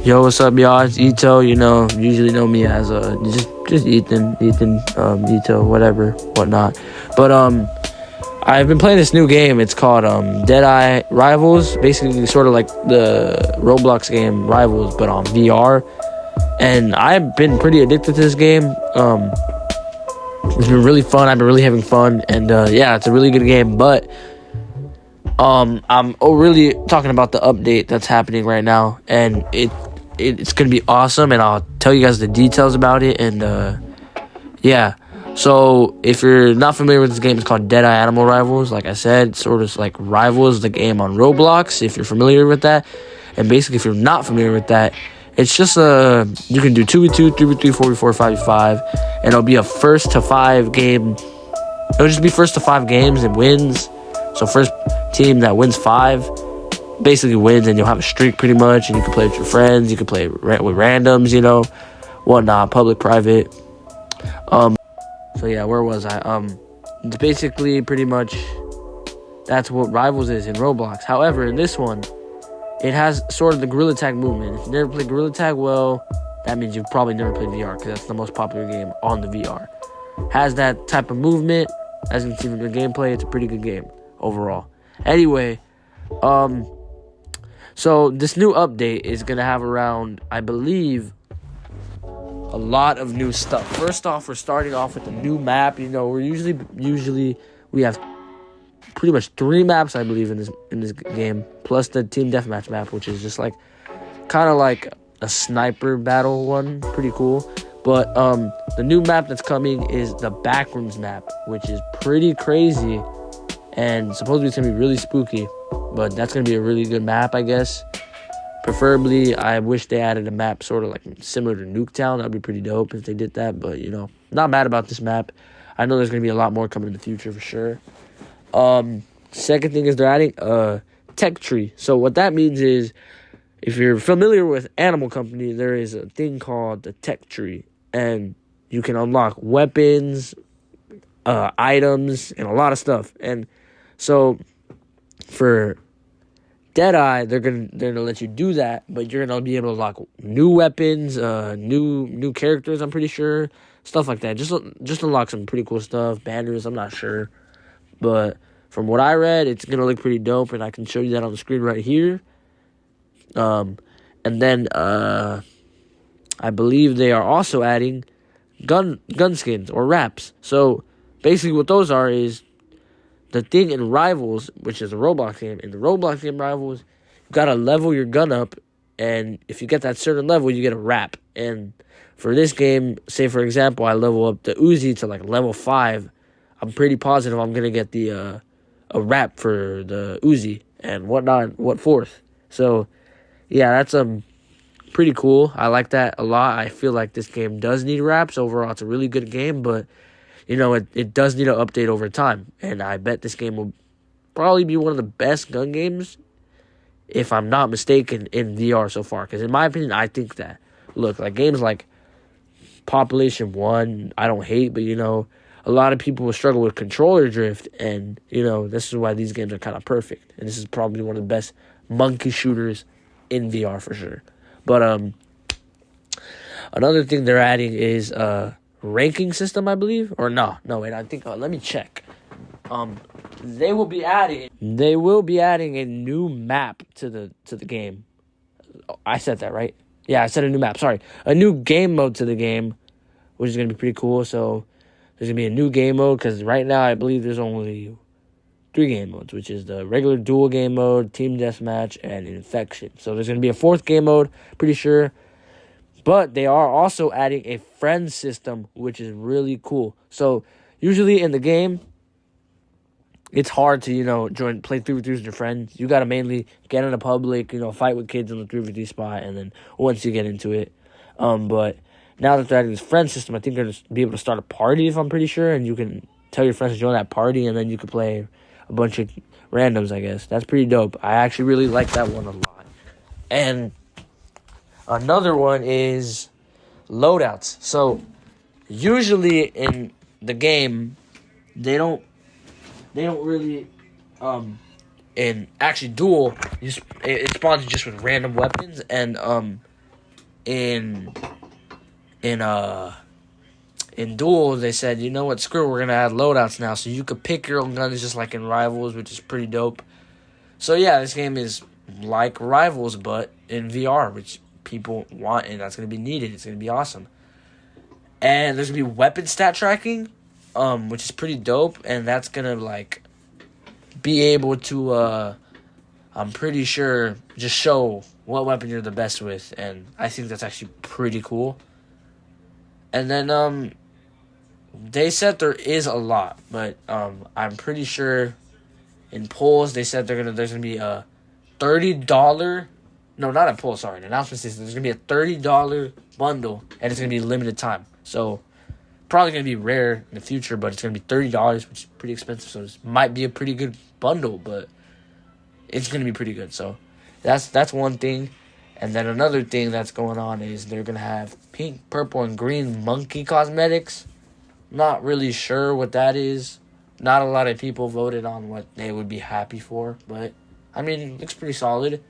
Yo, what's up, y'all? It's Ito. You usually know me as just Ethan, Ito, whatever, whatnot. But I've been playing this new game. It's called Deadeye Rivals. Basically, sort of like the Roblox game Rivals, but on VR. And I've been pretty addicted to this game. It's been really fun. I've been really having fun, and yeah, it's a really good game. But I'm really talking about the update that's happening right now, and it's gonna be awesome, and I'll tell you guys the details about it. And yeah, so if you're not familiar with this game, it's called Deadeye Animal Rivals. Like I said, sort of like Rivals, the game on Roblox, if you're familiar with that. And basically, if you're not familiar with that, it's just you can do 2v2, 3v3, 4v4, 5v5, and it'll be a first to 5 game. It'll just be first to 5 games and wins. So first team that wins 5 basically wins, and you'll have a streak pretty much, and you can play with your friends, you can play with randoms, whatnot, public, private. So yeah, where was I? It's basically pretty much that's what Rivals is in Roblox. However, in this one, it has sort of the Gorilla Tag movement. If you never played Gorilla Tag, well, that means you've probably never played VR, because that's the most popular game on the VR. Has that type of movement. As you can see from the gameplay, it's a pretty good game overall. Anyway, so this new update is gonna have around, I believe, a lot of new stuff. First off, we're starting off with a new map. We're usually we have pretty much 3 maps, I believe, in this game, plus the team deathmatch map, which is just like kind of like a sniper battle one, pretty cool. But the new map that's coming is the Backrooms map, which is pretty crazy, and supposedly it's gonna be really spooky. But that's gonna be a really good map, I guess. Preferably, I wish they added a map sort of like similar to Nuketown. That'd be pretty dope if they did that. But not mad about this map. I know there's gonna be a lot more coming in the future for sure. Second thing is they're adding a tech tree. So what that means is, if you're familiar with Animal Company, there is a thing called the tech tree, and you can unlock weapons, items, and a lot of stuff. And so for Deadeye, they're gonna let you do that, but you're gonna be able to unlock new weapons, new characters. I'm pretty sure, stuff like that. Just unlock some pretty cool stuff. Banners, I'm not sure, but from what I read, it's gonna look pretty dope, and I can show you that on the screen right here. And then I believe they are also adding gun skins or wraps. So basically, what those are is the thing in Rivals, which is a Roblox game. In the Roblox game Rivals, you gotta level your gun up, and if you get that certain level, you get a wrap. And for this game, say for example, I level up the Uzi to like level 5. I'm pretty positive I'm gonna get the a wrap for the Uzi and whatnot, what fourth. So yeah, that's pretty cool. I like that a lot. I feel like this game does need wraps. Overall, it's a really good game, but it does need an update over time. And I bet this game will probably be one of the best gun games, if I'm not mistaken, in VR so far. Because in my opinion, I think that. Look, like games like Population 1, I don't hate, but a lot of people will struggle with controller drift. And, this is why these games are kind of perfect. And this is probably one of the best monkey shooters in VR for sure. But another thing they're adding is ranking system, I believe, or no wait, I think let me check. They will be adding a new map to the game. I said that right? Yeah, I said a new map. Sorry, a new game mode to the game, which is gonna be pretty cool. So there's gonna be a new game mode, because right now I believe there's only 3 game modes, which is the regular dual game mode, team deathmatch, and infection. So there's gonna be a 4th game mode, pretty sure. But they are also adding a friend system, which is really cool. So usually in the game, it's hard to, play 3v3s with your friends. You got to mainly get in a public, fight with kids in the 3v3 spot, and then once you get into it. But now that they're adding this friend system, I think they're going to be able to start a party, if I'm pretty sure, and you can tell your friends to join that party, and then you can play a bunch of randoms, I guess. That's pretty dope. I actually really like that one a lot. And another one is loadouts. So usually in the game, they don't really in actually Duel, it spawns just with random weapons, and in in uh in Duel, they said, you know what, screw it, we're gonna add loadouts now, so you could pick your own guns just like in Rivals, which is pretty dope. So yeah, this game is like Rivals, but in VR, which people want, and that's gonna be needed. It's gonna be awesome. And there's gonna be weapon stat tracking, which is pretty dope, and that's gonna like be able to I'm pretty sure just show what weapon you're the best with, and I think that's actually pretty cool. And then they said there is a lot, but I'm pretty sure in polls they said there's gonna be a $30. No, not a poll. Sorry, an announcement says there's gonna be a $30 bundle, and it's gonna be limited time. So probably gonna be rare in the future, but it's gonna be $30, which is pretty expensive. So this might be a pretty good bundle, but it's gonna be pretty good. So that's one thing. And then another thing that's going on is they're gonna have pink, purple, and green monkey cosmetics. Not really sure what that is. Not a lot of people voted on what they would be happy for, but I mean, it looks pretty solid.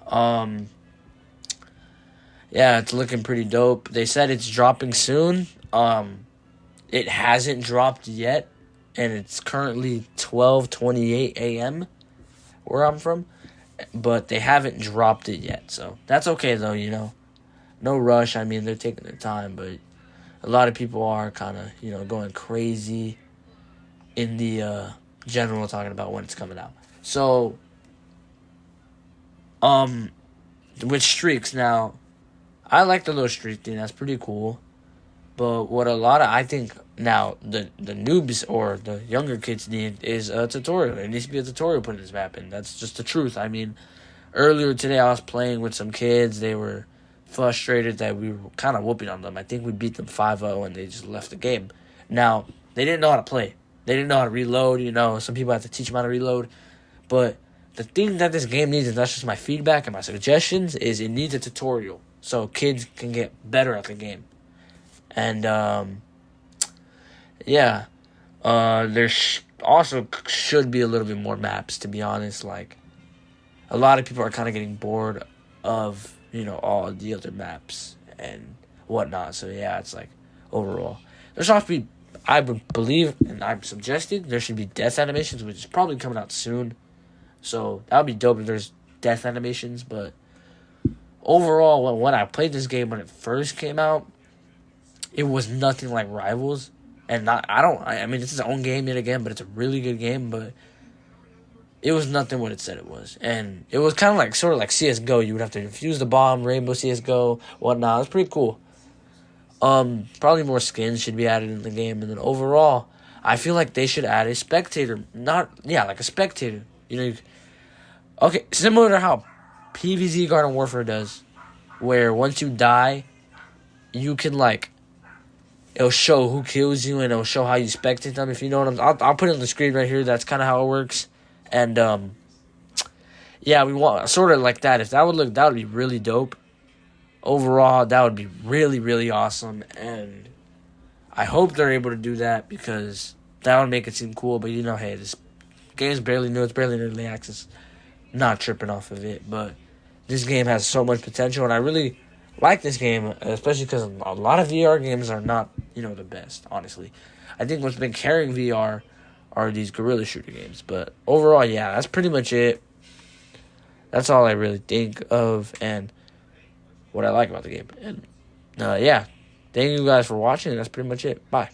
Yeah, it's looking pretty dope. They said it's dropping soon. It hasn't dropped yet, and it's currently 12:28 a.m. where I'm from, but they haven't dropped it yet. So that's okay though, you know. No rush. I mean, they're taking their time, but a lot of people are kind of, you know, going crazy in the general talking about when it's coming out. So with streaks now, I like the little streak thing. That's pretty cool. But what I think now the noobs or the younger kids need is a tutorial. There needs to be a tutorial put in this map, and that's just the truth. I mean, earlier today I was playing with some kids. They were frustrated that we were kind of whooping on them. I think we beat them 5-0 and they just left the game. Now, they didn't know how to play. They didn't know how to reload, you know. Some people have to teach them how to reload. But the thing that this game needs, and that's just my feedback and my suggestions, is it needs a tutorial so kids can get better at the game. And, yeah. There also should be a little bit more maps, to be honest. Like, a lot of people are kind of getting bored of, you know, all the other maps and whatnot. So, yeah, it's like, overall. There's also be, I would believe, and I'm suggesting, there should be death animations, which is probably coming out soon. So, that would be dope if there's death animations. But, overall, when I played this game when it first came out, it was nothing like Rivals. And I mean, it's its own game yet again, but it's a really good game, but it was nothing what it said it was. And it was kind of like, sort of like CSGO. You would have to infuse the bomb, Rainbow CSGO, whatnot. It was pretty cool. Probably more skins should be added in the game. And then overall, I feel like they should add a spectator. Like a spectator. You know, okay, similar to how PvZ Garden Warfare does, where once you die, you can, like, it'll show who kills you, and it'll show how you spectate them, if you know what I'll put it on the screen right here. That's kind of how it works. And, yeah, we want sort of like that. If that would be really dope. Overall, that would be really, really awesome. And I hope they're able to do that, because that would make it seem cool. But, you know, hey, this game's barely new. It's barely in early access. Not tripping off of it. But this game has so much potential, and I really like this game, especially because a lot of VR games are not, you know, the best, honestly. I think what's been carrying VR are these guerrilla shooter games. But overall, yeah, that's pretty much it. That's all I really think of and what I like about the game. And, yeah, thank you guys for watching. That's pretty much it. Bye.